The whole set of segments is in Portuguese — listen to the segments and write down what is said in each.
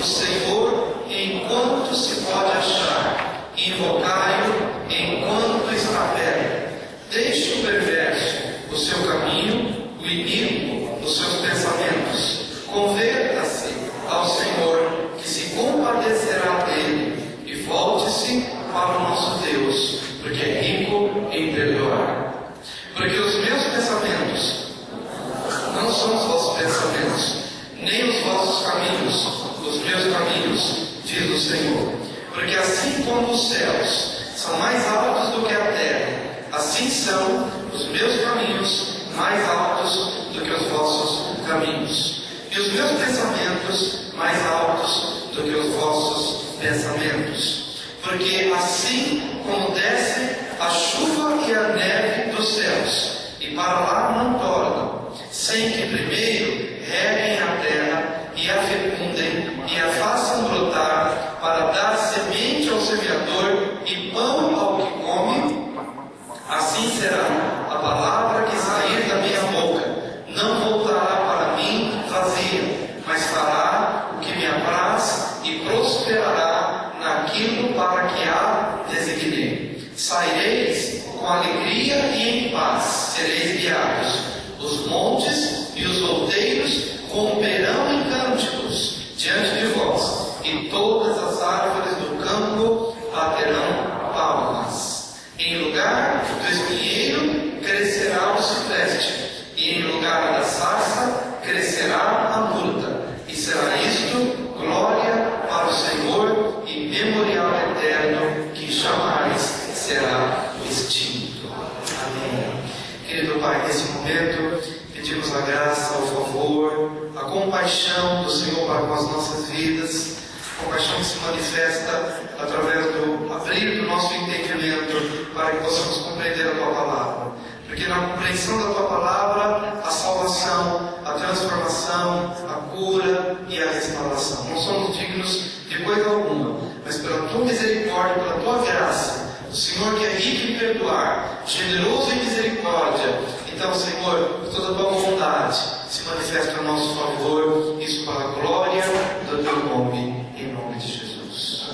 o Senhor enquanto se pode achar, invocai-o enquanto está perto. Deixe o perverso o seu caminho, o iníquo os seus pensamentos. Converta-se ao Senhor, que se compadecerá dele, e volte-se para o nosso Deus, porque é rico em perdoar. Porque os meus pensamentos não são os vossos pensamentos, nem os vossos caminhos, os meus caminhos, diz o Senhor. Porque assim como os céus são mais altos do que a terra, assim são os meus caminhos mais altos do que os vossos caminhos, e os meus pensamentos mais altos do que os vossos pensamentos. Porque assim como desce a chuva e a neve dos céus, e para lá não tornam, sem que primeiro reguem a terra, e a fecundem, e a façam brotar, para dar semente ao semeador, e pão ao que come, assim será a palavra que sair da minha boca. Não voltará para mim vazia, mas fará o que me apraz, e prosperará naquilo para que a designei. Saireis com alegria e em paz, sereis guiados. Os montes e os outeiros romperão em cânticos diante de vós, e todas as árvores do campo baterão palmas. Em lugar do espinheiro crescerá o cipreste, e em lugar da sarça crescerá a murta, e será isto glória para o Senhor e memorial eterno que jamais será extinto. Amém. Querido Pai, nesse momento pedimos a graça, o favor, a compaixão do Senhor para com as nossas vidas, compaixão que se manifesta através do abrir do nosso entendimento, para que possamos compreender a Tua Palavra. Porque na compreensão da Tua Palavra, a salvação, a transformação, a cura e a restauração. Não somos dignos de coisa alguma, mas pela Tua misericórdia, pela Tua graça, o Senhor que é rico em perdoar, generoso em misericórdia. Então, Senhor, toda a Tua bondade se manifesta a nosso favor, isso para a glória do Teu nome, em nome de Jesus.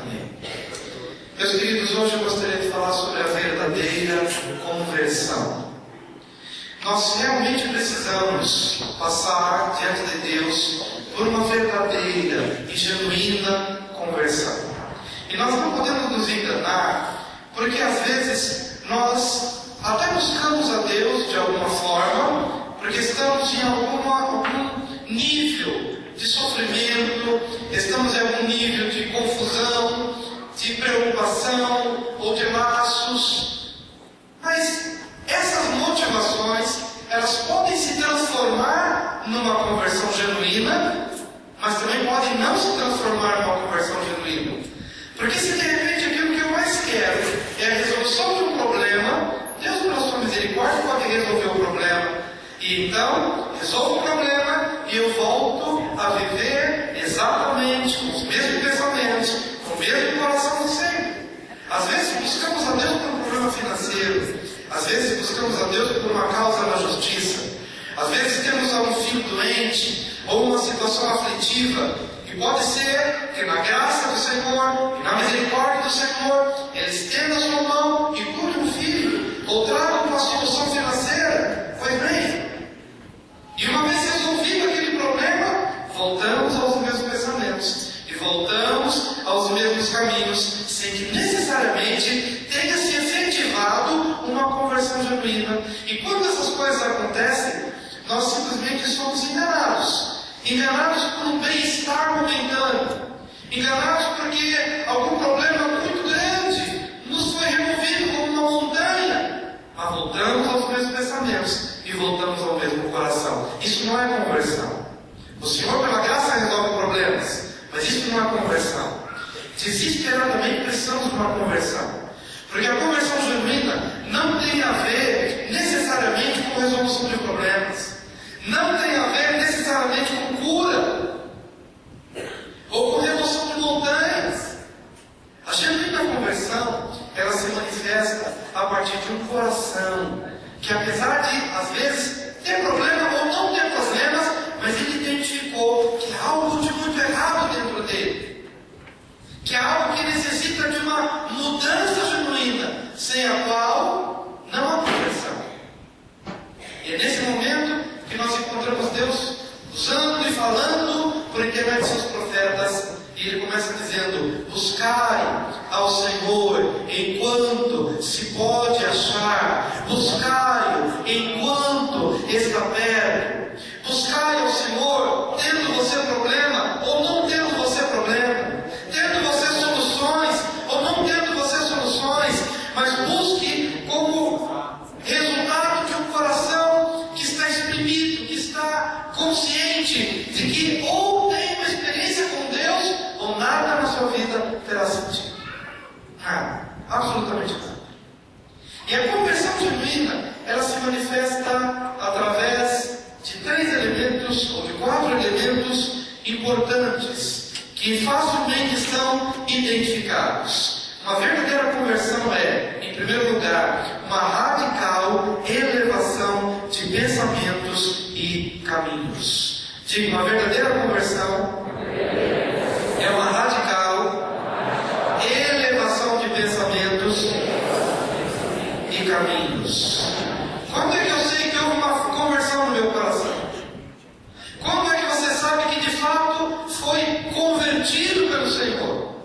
Amém. Meus queridos, hoje eu gostaria de falar sobre a verdadeira conversão. Nós realmente precisamos passar diante de Deus por uma verdadeira e genuína conversão. E nós não podemos nos enganar, porque às vezes nós até buscamos a Deus de alguma forma, porque estamos em algum nível de sofrimento, estamos em algum nível de confusão, de preocupação ou de laços. Mas essas motivações, elas podem se transformar numa conversão genuína, mas também podem não se transformar numa conversão genuína. Porque se de repente aquilo que eu mais quero é a resolução de um problema, Deus, pela sua misericórdia, pode resolver o problema. E então, resolvo o problema e eu volto a viver exatamente com os mesmos pensamentos, com o mesmo coração de sempre. Às vezes buscamos a Deus por um problema financeiro, às vezes buscamos a Deus por uma causa na justiça, às vezes temos um filho doente ou uma situação aflitiva, e pode ser que na graça do Senhor e na misericórdia do Senhor Ele estenda a sua mão e cure um filho, ou traga uma solução financeira. Pois bem, e uma vez resolvido aquele problema, voltamos aos mesmos pensamentos e voltamos aos mesmos caminhos, sem que necessariamente tenha se efetivado uma conversão genuína. E quando essas coisas acontecem, nós simplesmente somos enganados. Enganados por um bem-estar momentâneo, enganados porque algum problema muito grande nos foi removido como uma montanha, mas voltamos aos mesmos pensamentos e voltamos ao mesmo coração. Isso não é conversão. O Senhor, pela graça, resolve problemas, mas isso não é conversão. Desesperadamente precisamos de uma conversão, porque a conversão genuína não tem a ver necessariamente com resolução de problemas, não tem a ver necessariamente com cura ou com remoção de montanhas. A genuína conversão, ela se manifesta a partir de um coração que, apesar de às vezes ter problema ou não ter problemas, mas ele identificou que há algo de muito errado dentro falando por intermédio de seus profetas. E ele começa dizendo: buscai ao Senhor enquanto se pode achar, buscai-o enquanto está perto, buscai ao Senhor tendo você problema ou não tendo você problema, tendo você soluções ou não tendo você soluções, mas busque como resultado de um coração que está exprimido, que está consciente de que ou tem uma experiência com Deus, ou nada na sua vida terá sentido. Nada, absolutamente nada. E a conversão genuína, ela se manifesta através de 3 elementos, ou de 4 elementos importantes, que facilmente são identificados. Uma verdadeira conversão é, em primeiro lugar, uma radical elevação de pensamentos e caminhos. Diga, uma verdadeira conversão é uma radical elevação de pensamentos e caminhos. Quando é que eu sei que houve uma conversão no meu coração? Como é que você sabe que de fato foi convertido pelo Senhor?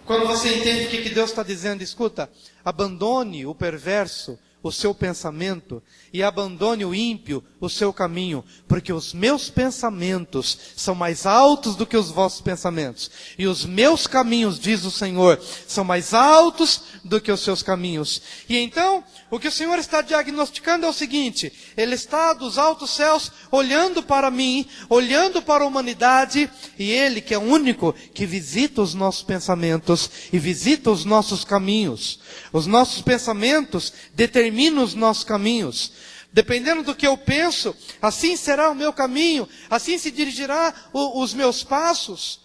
Quando você entende o que Deus está dizendo: escuta, abandone o perverso, o seu pensamento, e abandone o ímpio, o seu caminho, porque os meus pensamentos são mais altos do que os vossos pensamentos, e os meus caminhos, diz o Senhor, são mais altos do que os seus caminhos. E então, o que o Senhor está diagnosticando é o seguinte: Ele está dos altos céus olhando para mim, olhando para a humanidade, e Ele, que é o único que visita os nossos pensamentos e visita os nossos caminhos. Os nossos pensamentos determinam os nossos caminhos. Dependendo do que eu penso, assim será o meu caminho, assim se dirigirá os meus passos.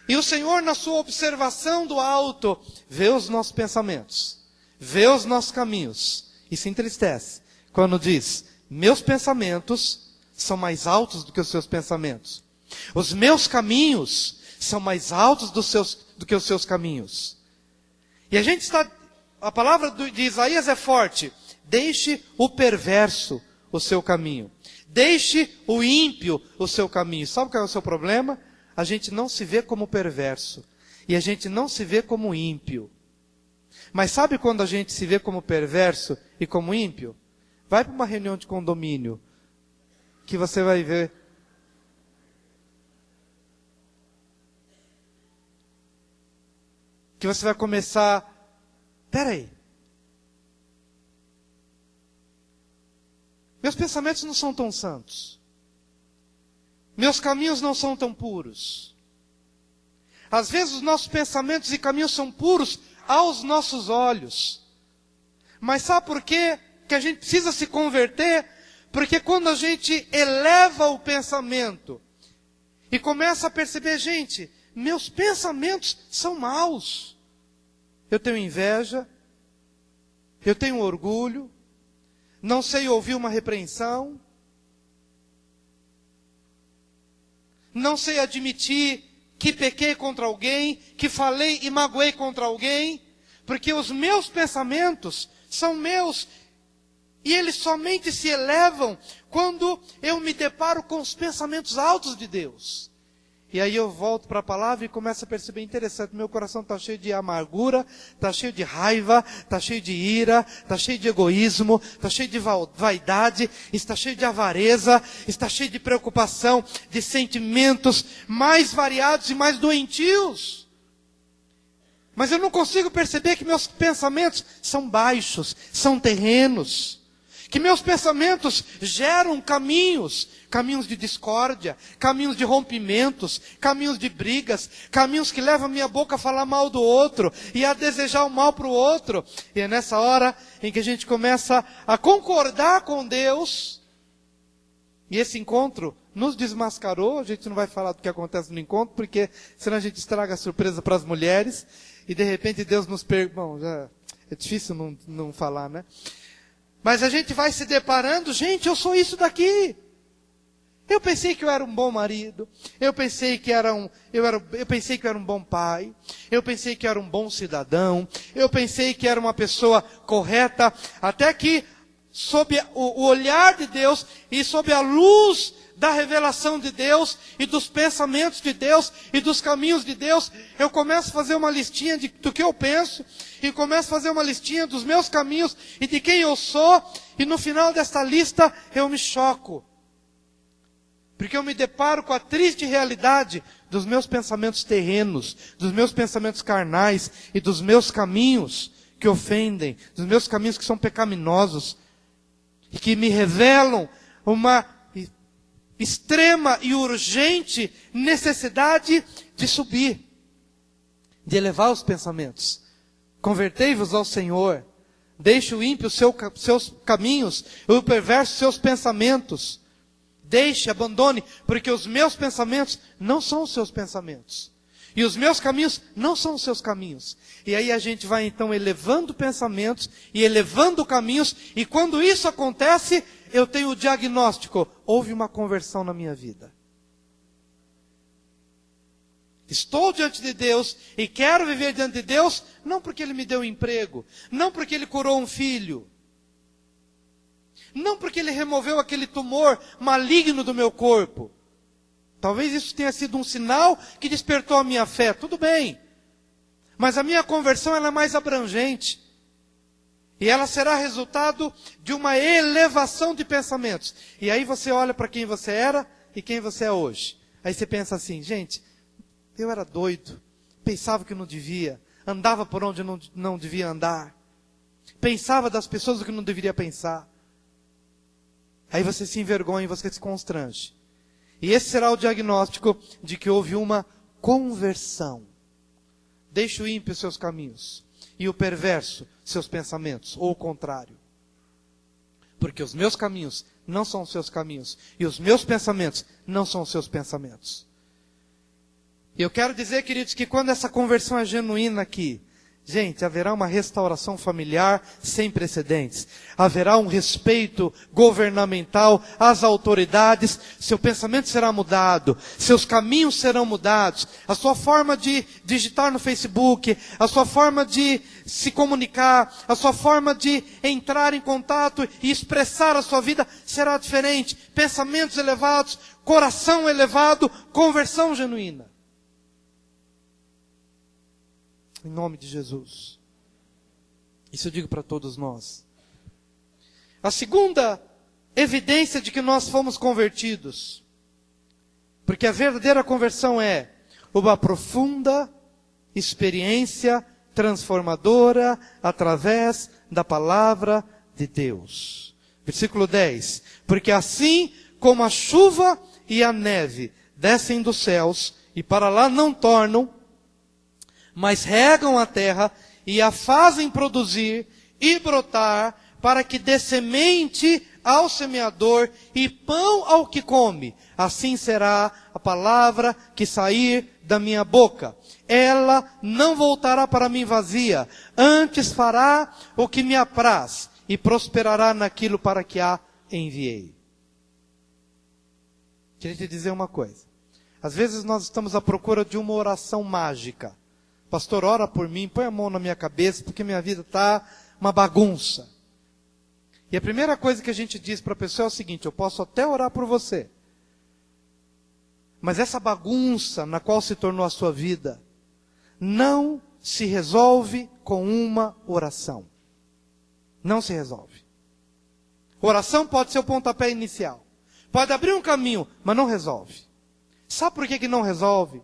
E o Senhor, na sua observação do alto, vê os nossos pensamentos, vê os nossos caminhos, e se entristece quando diz: meus pensamentos são mais altos do que os seus pensamentos. Os meus caminhos são mais altos do que os seus caminhos. E a palavra de Isaías é forte: deixe o perverso o seu caminho, deixe o ímpio o seu caminho. Sabe qual é o seu problema? A gente não se vê como perverso, e a gente não se vê como ímpio. Mas sabe quando a gente se vê como perverso e como ímpio? Vai para uma reunião de condomínio, que você vai ver que você vai começar: peraí, meus pensamentos não são tão santos, meus caminhos não são tão puros. Às vezes os nossos pensamentos e caminhos são puros aos nossos olhos, mas sabe por quê que a gente precisa se converter? Porque quando a gente eleva o pensamento e começa a perceber: gente, meus pensamentos são maus. Eu tenho inveja, eu tenho orgulho, não sei ouvir uma repreensão, não sei admitir que pequei contra alguém, que falei e magoei contra alguém, porque os meus pensamentos são meus, e eles somente se elevam quando eu me deparo com os pensamentos altos de Deus. E aí eu volto para a palavra e começo a perceber: interessante, meu coração está cheio de amargura, está cheio de raiva, está cheio de ira, está cheio de egoísmo, está cheio de vaidade, está cheio de avareza, está cheio de preocupação, de sentimentos mais variados e mais doentios. Mas eu não consigo perceber que meus pensamentos são baixos, são terrenos. Que meus pensamentos geram caminhos de discórdia, caminhos de rompimentos, caminhos de brigas, caminhos que levam a minha boca a falar mal do outro e a desejar o mal para o outro. E é nessa hora em que a gente começa a concordar com Deus. E esse encontro nos desmascarou. A gente não vai falar do que acontece no encontro, porque senão a gente estraga a surpresa para as mulheres. E de repente Deus nos pergunta. Bom, já é difícil não falar, né? Mas a gente vai se deparando: gente, eu sou isso daqui. Eu pensei que eu era um bom marido. Eu pensei que eu era um bom pai. Eu pensei que era um bom cidadão. Eu pensei que era uma pessoa correta. Até que, sob o olhar de Deus e sob a luz da revelação de Deus, e dos pensamentos de Deus, e dos caminhos de Deus, eu começo a fazer uma listinha do que eu penso, e começo a fazer uma listinha dos meus caminhos, e de quem eu sou, e no final desta lista, eu me choco. Porque eu me deparo com a triste realidade dos meus pensamentos terrenos, dos meus pensamentos carnais, e dos meus caminhos que ofendem, dos meus caminhos que são pecaminosos, e que me revelam uma extrema e urgente necessidade de subir, de elevar os pensamentos. Convertei-vos ao Senhor, deixe o ímpio seus caminhos, e o perverso seus pensamentos. Deixe, abandone, porque os meus pensamentos não são os seus pensamentos. E os meus caminhos não são os seus caminhos. E aí a gente vai então elevando pensamentos e elevando caminhos. E quando isso acontece, eu tenho o diagnóstico. Houve uma conversão na minha vida. Estou diante de Deus e quero viver diante de Deus, não porque Ele me deu um emprego, não porque Ele curou um filho, não porque Ele removeu aquele tumor maligno do meu corpo. Talvez isso tenha sido um sinal que despertou a minha fé, tudo bem. Mas a minha conversão ela é mais abrangente. E ela será resultado de uma elevação de pensamentos. E aí você olha para quem você era e quem você é hoje. Aí você pensa assim, gente, eu era doido, pensava que não devia, andava por onde não devia andar, pensava das pessoas o que não deveria pensar. Aí você se envergonha e você se constrange. E esse será o diagnóstico de que houve uma conversão. Deixe o ímpio seus caminhos e o perverso seus pensamentos, ou o contrário. Porque os meus caminhos não são os seus caminhos, e os meus pensamentos não são os seus pensamentos. E eu quero dizer, queridos, que quando essa conversão é genuína aqui, gente, haverá uma restauração familiar sem precedentes. Haverá um respeito governamental às autoridades. Seu pensamento será mudado. Seus caminhos serão mudados. A sua forma de digitar no Facebook, a sua forma de se comunicar, a sua forma de entrar em contato e expressar a sua vida será diferente. Pensamentos elevados, coração elevado, conversão genuína. Em nome de Jesus. Isso eu digo para todos nós. A segunda evidência de que nós fomos convertidos, porque a verdadeira conversão é uma profunda experiência transformadora através da palavra de Deus. Versículo 10. Porque assim como a chuva e a neve descem dos céus e para lá não tornam, mas regam a terra e a fazem produzir e brotar, para que dê semente ao semeador e pão ao que come. Assim será a palavra que sair da minha boca. Ela não voltará para mim vazia, antes fará o que me apraz e prosperará naquilo para que a enviei. Queria te dizer uma coisa. Às vezes nós estamos à procura de uma oração mágica. Pastor, ora por mim, põe a mão na minha cabeça, porque minha vida está uma bagunça. E a primeira coisa que a gente diz para a pessoa é o seguinte: eu posso até orar por você, mas essa bagunça na qual se tornou a sua vida, não se resolve com uma oração. Não se resolve. Oração pode ser o pontapé inicial. Pode abrir um caminho, mas não resolve. Sabe por que não resolve?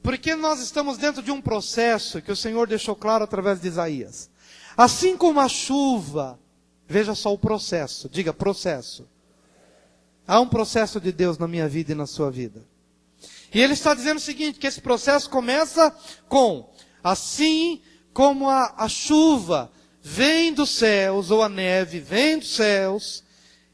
Porque nós estamos dentro de um processo que o Senhor deixou claro através de Isaías. Assim como a chuva, veja só o processo, diga processo. Há um processo de Deus na minha vida e na sua vida. E Ele está dizendo o seguinte, que esse processo começa com, assim como a chuva vem dos céus, ou a neve vem dos céus,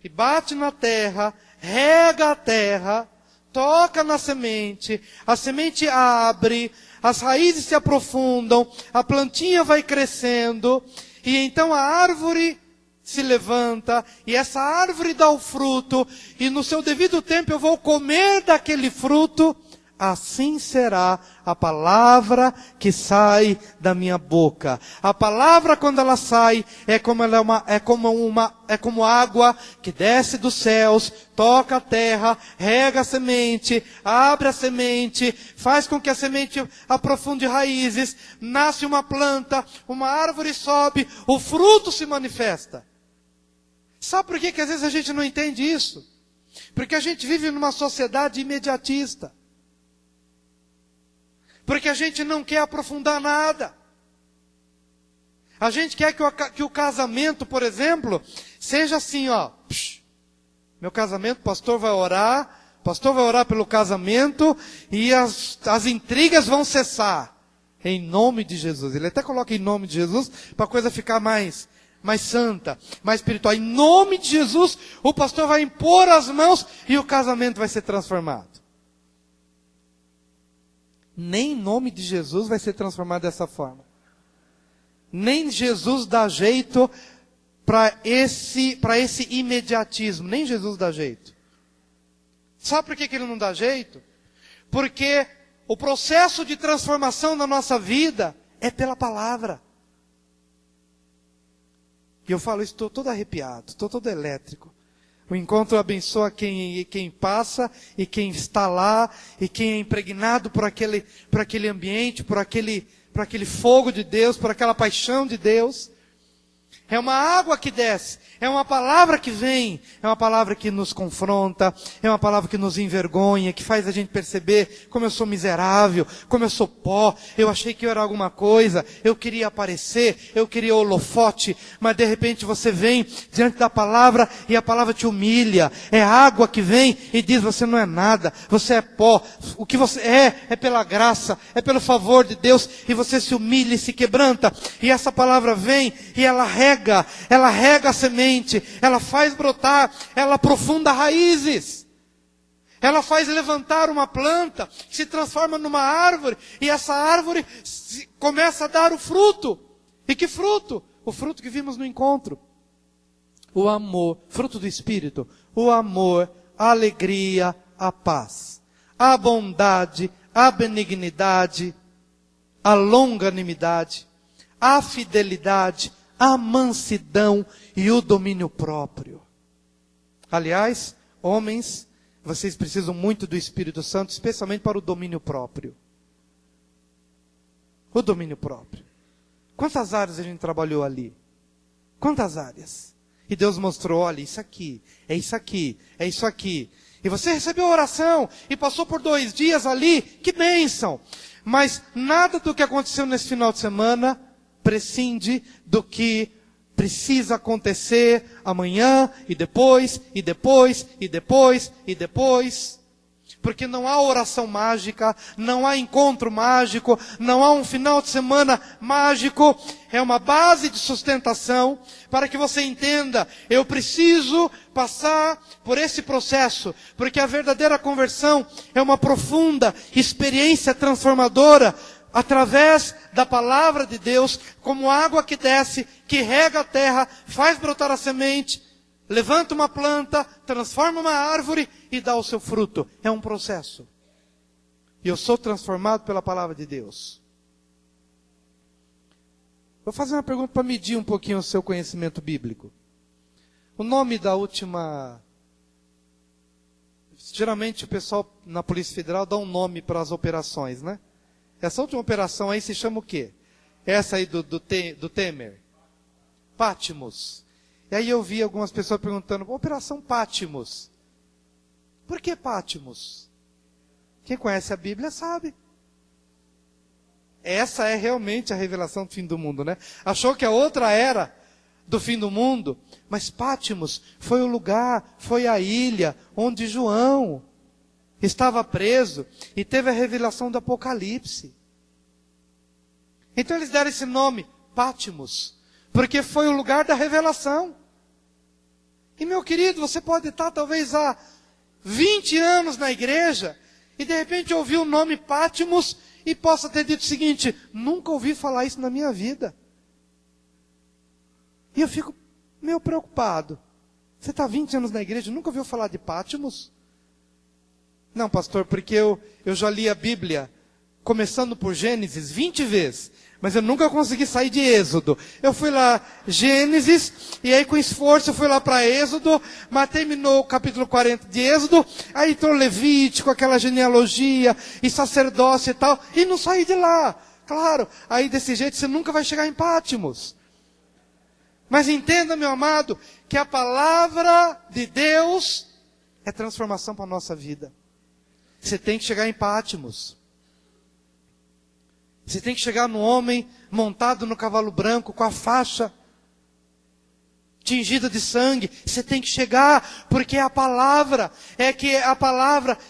e bate na terra, rega a terra, toca na semente, a semente abre, as raízes se aprofundam, a plantinha vai crescendo, e então a árvore se levanta, e essa árvore dá o fruto, e no seu devido tempo eu vou comer daquele fruto, assim será a palavra que sai da minha boca. A palavra, quando ela sai, é como água que desce dos céus, toca a terra, rega a semente, abre a semente, faz com que a semente aprofunde raízes, nasce uma planta, uma árvore sobe, o fruto se manifesta. Sabe por que às vezes a gente não entende isso? Porque a gente vive numa sociedade imediatista. Porque a gente não quer aprofundar nada. A gente quer que o casamento, por exemplo, seja assim, ó. Meu casamento, o pastor vai orar pelo casamento e as intrigas vão cessar. Em nome de Jesus. Ele até coloca em nome de Jesus para a coisa ficar mais santa, mais espiritual. Em nome de Jesus, o pastor vai impor as mãos e o casamento vai ser transformado. Nem em nome de Jesus vai ser transformado dessa forma. Nem Jesus dá jeito para esse imediatismo. Nem Jesus dá jeito. Sabe por que ele não dá jeito? Porque o processo de transformação da nossa vida é pela palavra. E eu falo isso, estou todo arrepiado, estou todo elétrico. O encontro abençoa quem passa e quem está lá e quem é impregnado por aquele ambiente, por aquele fogo de Deus, por aquela paixão de Deus. É uma água que desce, é uma palavra que vem, é uma palavra que nos confronta, é uma palavra que nos envergonha, que faz a gente perceber como eu sou miserável, como eu sou pó, eu achei que eu era alguma coisa, eu queria aparecer, eu queria holofote, mas de repente você vem diante da palavra e a palavra te humilha, é água que vem e diz, você não é nada, você é pó, o que você é pela graça, é pelo favor de Deus, e você se humilha e se quebranta, e essa palavra vem e ela rega a semente, ela faz brotar, ela aprofunda raízes, ela faz levantar uma planta, que se transforma numa árvore, e essa árvore começa a dar o fruto. E que fruto? O fruto que vimos no encontro. O amor, fruto do Espírito, o amor, a alegria, a paz, a bondade, a benignidade, a longanimidade, a fidelidade, a mansidão e o domínio próprio. Aliás, homens, vocês precisam muito do Espírito Santo, especialmente para o domínio próprio. O domínio próprio. Quantas áreas a gente trabalhou ali? Quantas áreas? E Deus mostrou, olha, isso aqui, é isso aqui, é isso aqui. E você recebeu a oração e passou por 2 dias ali, que bênção. Mas nada do que aconteceu nesse final de semana prescinde do que precisa acontecer amanhã, e depois, e depois, e depois, e depois. Porque não há oração mágica, não há encontro mágico, não há um final de semana mágico. É uma base de sustentação para que você entenda, eu preciso passar por esse processo, porque a verdadeira conversão é uma profunda experiência transformadora, através da palavra de Deus, como água que desce, que rega a terra, faz brotar a semente, levanta uma planta, transforma uma árvore e dá o seu fruto. É um processo. E eu sou transformado pela palavra de Deus. Vou fazer uma pergunta para medir um pouquinho o seu conhecimento bíblico. O nome da última... Geralmente o pessoal na Polícia Federal dá um nome para as operações, né? Essa última operação aí se chama o quê? Essa aí do Temer. Patmos. E aí eu vi algumas pessoas perguntando, Operação Patmos. Por que Patmos? Quem conhece a Bíblia sabe. Essa é realmente a revelação do fim do mundo, né? Achou que a outra era do fim do mundo, mas Patmos foi o lugar, foi a ilha onde João estava preso e teve a revelação do Apocalipse. Então eles deram esse nome, Patmos, porque foi o lugar da revelação. E meu querido, você pode estar talvez há 20 anos na igreja e de repente ouvir o nome Patmos e possa ter dito o seguinte, nunca ouvi falar isso na minha vida. E eu fico meio preocupado. Você está 20 anos na igreja e nunca ouviu falar de Patmos? Não, pastor, porque eu já li a Bíblia, começando por Gênesis, 20 vezes. Mas eu nunca consegui sair de Êxodo. Eu fui lá, Gênesis, e aí com esforço eu fui lá para Êxodo, mas terminou o capítulo 40 de Êxodo, aí entrou Levítico, aquela genealogia, e sacerdócio e tal, e não saí de lá. Claro, aí desse jeito você nunca vai chegar em Pátimos. Mas entenda, meu amado, que a palavra de Deus é transformação para a nossa vida. Você tem que chegar em Pátimos. Você tem que chegar no homem montado no cavalo branco, com a faixa tingida de sangue. Você tem que chegar, porque é a palavra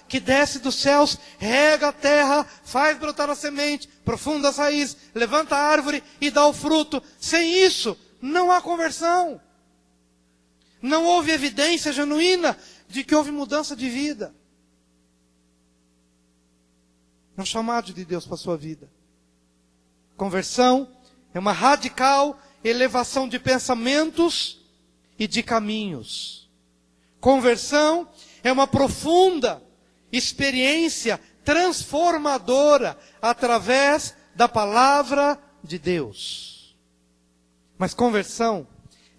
que desce dos céus, rega a terra, faz brotar a semente, profunda as raízes, levanta a árvore e dá o fruto. Sem isso, não há conversão. Não houve evidência genuína de que houve mudança de vida. É um chamado de Deus para a sua vida. Conversão é uma radical elevação de pensamentos e de caminhos. Conversão é uma profunda experiência transformadora através da palavra de Deus. Mas conversão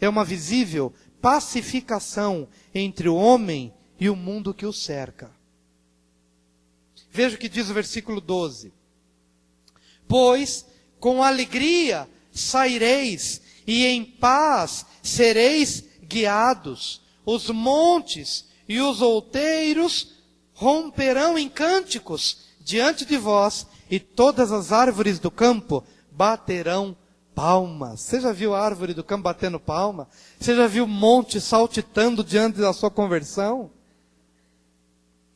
é uma visível pacificação entre o homem e o mundo que o cerca. Veja o que diz o versículo 12. Pois com alegria saireis, e em paz sereis guiados. Os montes e os outeiros romperão em cânticos diante de vós, e todas as árvores do campo baterão palmas. Você já viu a árvore do campo batendo palma? Você já viu o monte saltitando diante da sua conversão?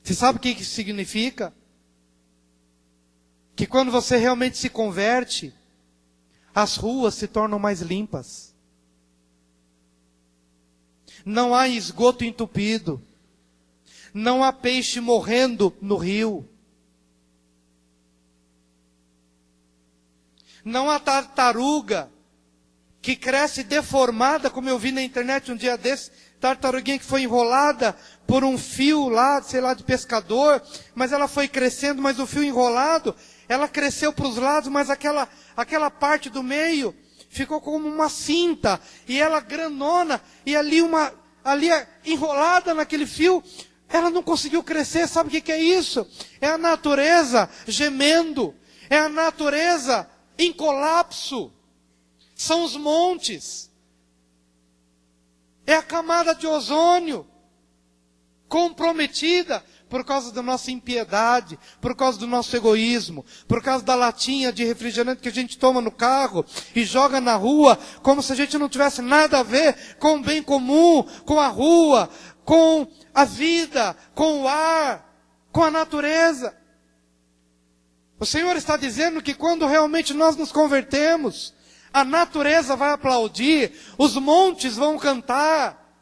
Você sabe o que isso significa? Que quando você realmente se converte, as ruas se tornam mais limpas. Não há esgoto entupido. Não há peixe morrendo no rio. Não há tartaruga que cresce deformada, como eu vi na internet um dia desse, tartaruguinha que foi enrolada por um fio lá, sei lá, de pescador, mas ela foi crescendo, mas o fio enrolado, ela cresceu para os lados, mas aquela parte do meio ficou como uma cinta, e ela grandona, e ali enrolada naquele fio, ela não conseguiu crescer. Sabe o que é isso? É a natureza gemendo, é a natureza em colapso, são os montes, é a camada de ozônio comprometida por causa da nossa impiedade, por causa do nosso egoísmo, por causa da latinha de refrigerante que a gente toma no carro e joga na rua, como se a gente não tivesse nada a ver com o bem comum, com a rua, com a vida, com o ar, com a natureza. O Senhor está dizendo que quando realmente nós nos convertemos, a natureza vai aplaudir, os montes vão cantar,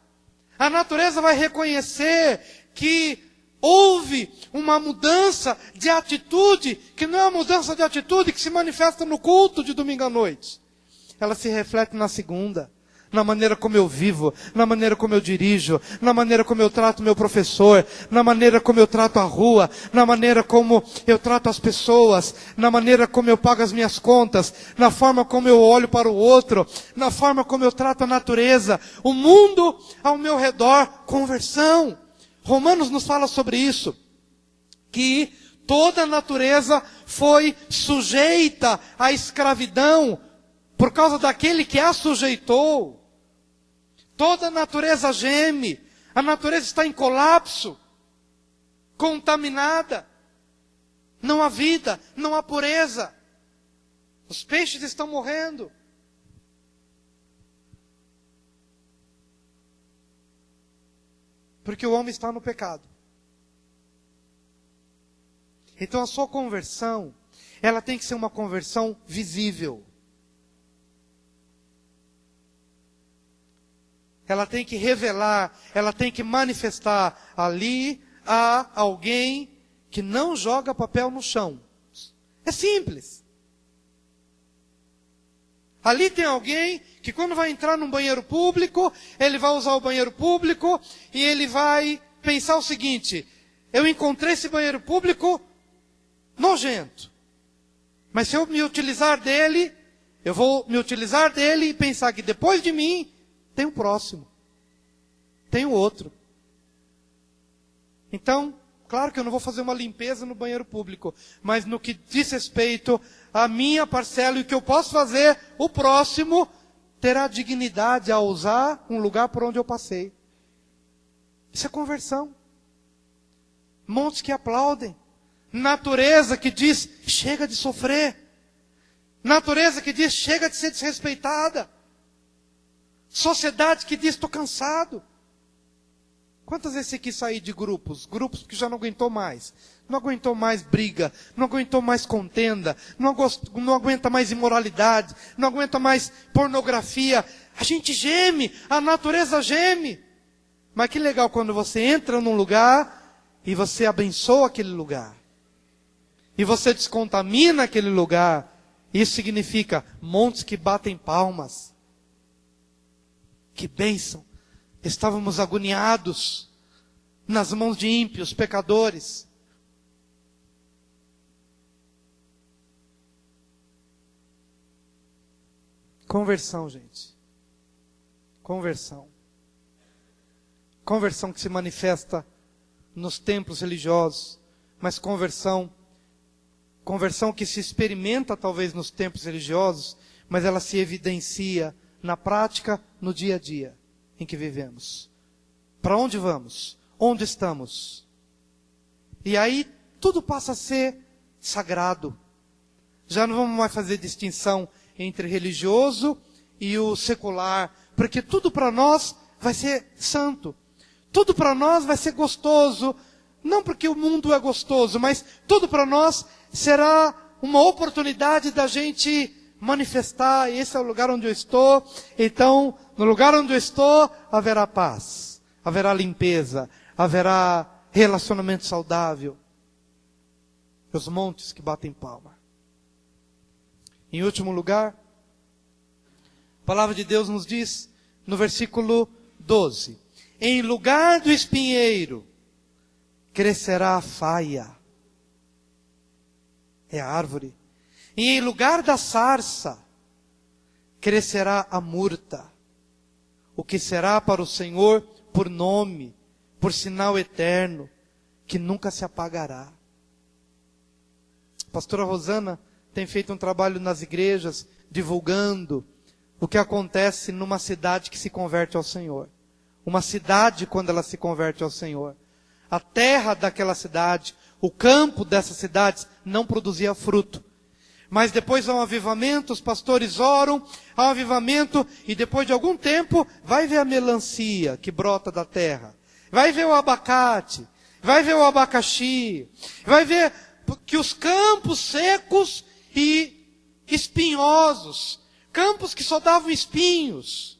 a natureza vai reconhecer que houve uma mudança de atitude, que não é uma mudança de atitude que se manifesta no culto de domingo à noite. Ela se reflete na segunda, na maneira como eu vivo, na maneira como eu dirijo, na maneira como eu trato meu professor, na maneira como eu trato a rua, na maneira como eu trato as pessoas, na maneira como eu pago as minhas contas, na forma como eu olho para o outro, na forma como eu trato a natureza, o mundo ao meu redor. Conversão. Romanos nos fala sobre isso, que toda a natureza foi sujeita à escravidão por causa daquele que a sujeitou. Toda a natureza geme, a natureza está em colapso, contaminada, não há vida, não há pureza, os peixes estão morrendo. Porque o homem está no pecado. Então a sua conversão, ela tem que ser uma conversão visível. Ela tem que revelar, ela tem que manifestar. Ali há alguém que não joga papel no chão. É simples. Ali tem alguém que quando vai entrar num banheiro público, ele vai usar o banheiro público e ele vai pensar o seguinte: eu encontrei esse banheiro público nojento. Mas se eu me utilizar dele, eu vou me utilizar dele e pensar que depois de mim, tem o próximo. Tem o outro. Então, claro que eu não vou fazer uma limpeza no banheiro público. Mas no que diz respeito à minha parcela e o que eu posso fazer, o próximo terá dignidade a usar um lugar por onde eu passei. Isso é conversão. Montes que aplaudem. Natureza que diz, chega de sofrer. Natureza que diz, chega de ser desrespeitada. Sociedade que diz, estou cansado. Quantas vezes você quis sair de grupos? Grupos porque já não aguentou mais. Não aguentou mais briga. Não aguentou mais contenda. Não aguenta mais imoralidade. Não aguenta mais pornografia. A gente geme. A natureza geme. Mas que legal quando você entra num lugar e você abençoa aquele lugar. E você descontamina aquele lugar. Isso significa montes que batem palmas. Que bênção. Estávamos agoniados nas mãos de ímpios, pecadores. Conversão, gente. Conversão. Conversão que se manifesta nos templos religiosos, mas conversão que se experimenta talvez nos templos religiosos, mas ela se evidencia na prática, no dia a dia em que vivemos. Para onde vamos? Onde estamos? E aí tudo passa a ser sagrado. Já não vamos mais fazer distinção entre religioso e o secular, porque tudo para nós vai ser santo. Tudo para nós vai ser gostoso, não porque o mundo é gostoso, mas tudo para nós será uma oportunidade da gente manifestar, esse é o lugar onde eu estou, então, no lugar onde eu estou, haverá paz, haverá limpeza, haverá relacionamento saudável. Os montes que batem palma. Em último lugar, a palavra de Deus nos diz, no versículo 12, em lugar do espinheiro, crescerá a faia. É a árvore. E em lugar da sarça, crescerá a murta. O que será para o Senhor por nome, por sinal eterno, que nunca se apagará. A pastora Rosana tem feito um trabalho nas igrejas, divulgando o que acontece numa cidade que se converte ao Senhor. Uma cidade quando ela se converte ao Senhor. A terra daquela cidade, o campo dessas cidades não produzia fruto. Mas depois há um avivamento, os pastores oram, há um avivamento, e depois de algum tempo, vai ver a melancia que brota da terra. Vai ver o abacate, vai ver o abacaxi, vai ver que os campos secos e espinhosos, campos que só davam espinhos,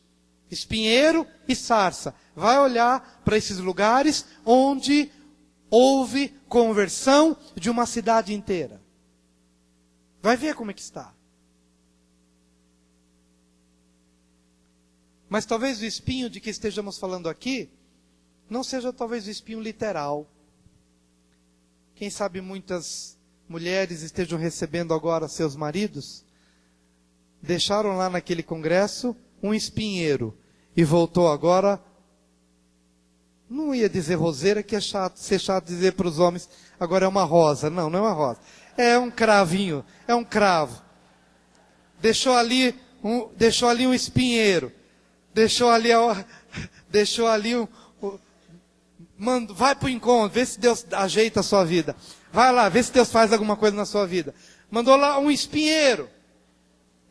espinheiro e sarça. Vai olhar para esses lugares onde houve conversão de uma cidade inteira. Vai ver como é que está. Mas talvez o espinho de que estejamos falando aqui, não seja talvez o espinho literal. Quem sabe muitas mulheres estejam recebendo agora seus maridos, deixaram lá naquele congresso um espinheiro, e voltou agora, não ia dizer roseira, que é chato, ser chato dizer para os homens, agora é uma rosa. Não, não é uma rosa. É um cravinho, é um cravo. Deixou ali um espinheiro. Deixou ali vai para o encontro, vê se Deus ajeita a sua vida. Vai lá, vê se Deus faz alguma coisa na sua vida. Mandou lá um espinheiro.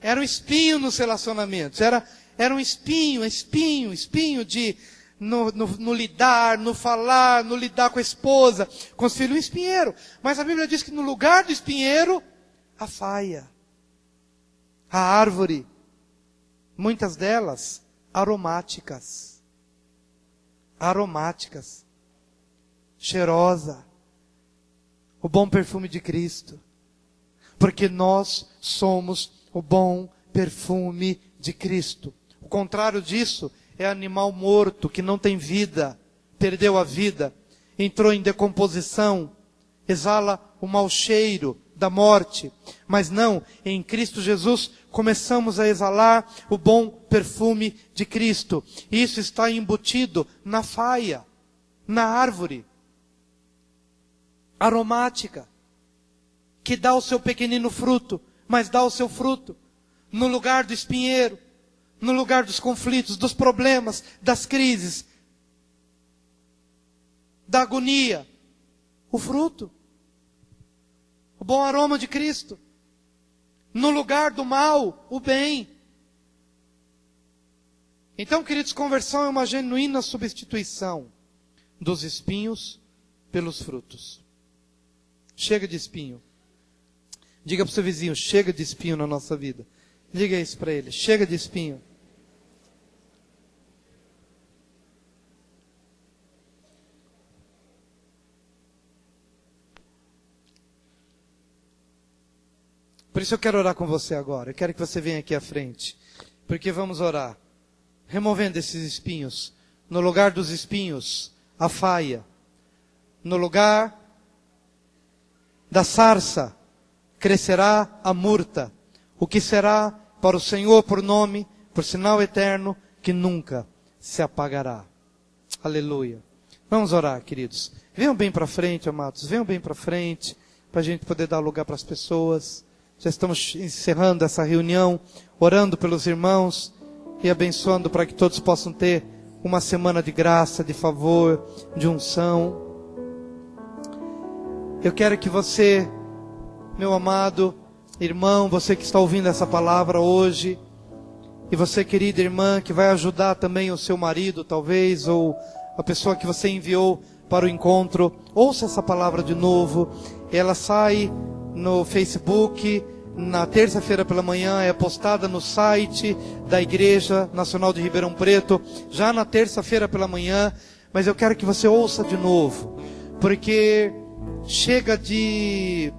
Era um espinho nos relacionamentos. Era um espinho de no lidar, no falar, no lidar com a esposa, com os filhos, um espinheiro. Mas a Bíblia diz que no lugar do espinheiro, a faia, a árvore, muitas delas aromáticas, cheirosa, o bom perfume de Cristo, porque nós somos o bom perfume de Cristo. O contrário disso é animal morto, que não tem vida, perdeu a vida. entrou em decomposição, exala o mau cheiro da morte. Mas não, em Cristo Jesus começamos a exalar o bom perfume de Cristo. Isso está embutido na faia, na árvore aromática, que dá o seu pequenino fruto, mas dá o seu fruto no lugar do espinheiro, no lugar dos conflitos, dos problemas, das crises, da agonia. O fruto, o bom aroma de Cristo. No lugar do mal, o bem. Então, queridos, conversão é uma genuína substituição dos espinhos pelos frutos. Chega de espinho. Diga para o seu vizinho, chega de espinho na nossa vida. Diga isso para ele, chega de espinho. Por isso eu quero orar com você agora. Eu quero que você venha aqui à frente. Porque vamos orar. Removendo esses espinhos. No lugar dos espinhos, a faia. No lugar da sarça, crescerá a murta. O que será para o Senhor por nome, por sinal eterno, que nunca se apagará. Aleluia. Vamos orar, queridos. Venham bem para frente, amados. Venham bem para frente, para a gente poder dar lugar para as pessoas. Já estamos encerrando essa reunião, orando pelos irmãos e abençoando para que todos possam ter uma semana de graça, de favor, de unção. Eu quero que você, meu amado irmão, você que está ouvindo essa palavra hoje, e você, querida irmã, que vai ajudar também o seu marido, talvez, ou a pessoa que você enviou para o encontro, ouça essa palavra de novo. Ela sai no Facebook, na terça-feira pela manhã, é postada no site da Igreja Nacional de Ribeirão Preto, já na terça-feira pela manhã, mas eu quero que você ouça de novo, porque chega de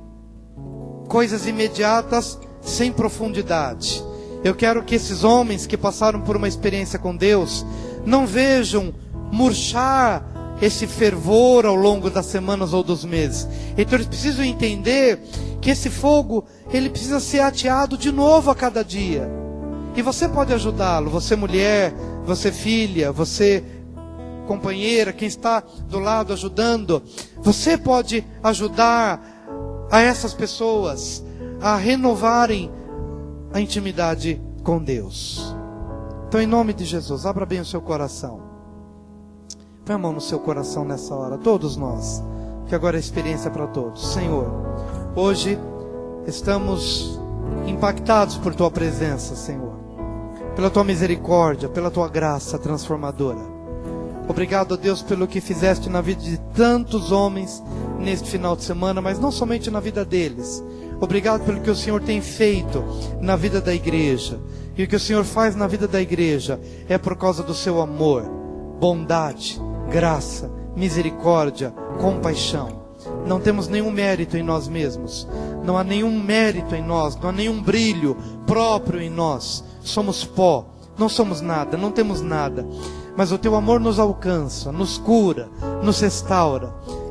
coisas imediatas, sem profundidade. Eu quero que esses homens que passaram por uma experiência com Deus, não vejam murchar esse fervor ao longo das semanas ou dos meses. Então eles precisam entender que esse fogo, ele precisa ser ateado de novo a cada dia. E você pode ajudá-lo, você mulher, você filha, você companheira, quem está do lado ajudando. Você pode ajudar a essas pessoas a renovarem a intimidade com Deus. Então, em nome de Jesus, abra bem o seu coração. Põe a mão no seu coração nessa hora, todos nós, que agora é experiência para todos. Senhor, hoje estamos impactados por Tua presença, Senhor, pela Tua misericórdia, pela Tua graça transformadora. Obrigado, Deus, pelo que fizeste na vida de tantos homens neste final de semana, mas não somente na vida deles. Obrigado pelo que o Senhor tem feito na vida da igreja. E o que o Senhor faz na vida da igreja é por causa do seu amor, bondade, graça, misericórdia, compaixão. Não temos nenhum mérito em nós mesmos. Não há nenhum mérito em nós, não há nenhum brilho próprio em nós. Somos pó, não somos nada, não temos nada. Mas o Teu amor nos alcança, nos cura, nos restaura.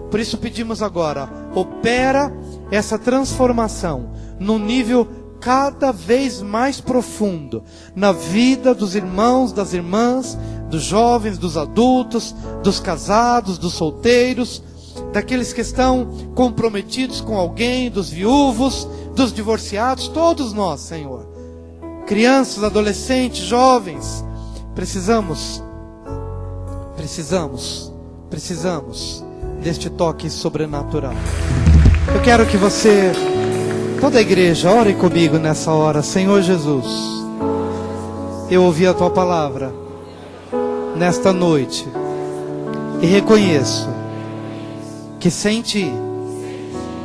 Por isso pedimos agora, opera essa transformação num nível cada vez mais profundo na vida dos irmãos, das irmãs, dos jovens, dos adultos, dos casados, dos solteiros, daqueles que estão comprometidos com alguém, dos viúvos, dos divorciados, todos nós, Senhor. Crianças, adolescentes, jovens, precisamos deste toque sobrenatural. Eu quero que você, toda a igreja, ore comigo nessa hora. Senhor Jesus, eu ouvi a Tua palavra nesta noite e reconheço que sem Ti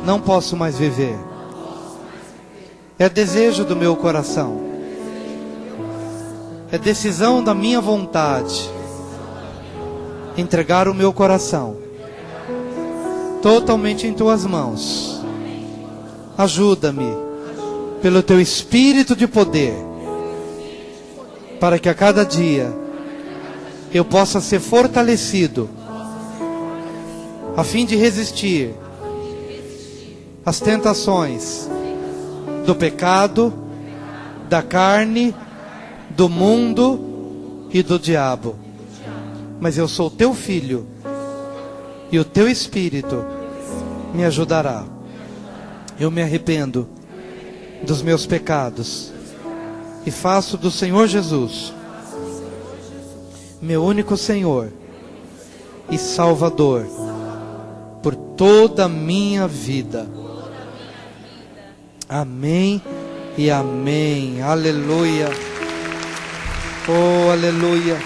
não posso mais viver. É desejo do meu coração, é decisão da minha vontade entregar o meu coração totalmente em Tuas mãos. Ajuda-me pelo Teu Espírito de poder, para que a cada dia eu possa ser fortalecido a fim de resistir às tentações do pecado, da carne, do mundo e do diabo. Mas eu sou teu filho, e o teu Espírito me ajudará. Eu me arrependo dos meus pecados e faço do Senhor Jesus meu único Senhor e Salvador por toda a minha vida. Amém e amém. Aleluia. Oh, aleluia.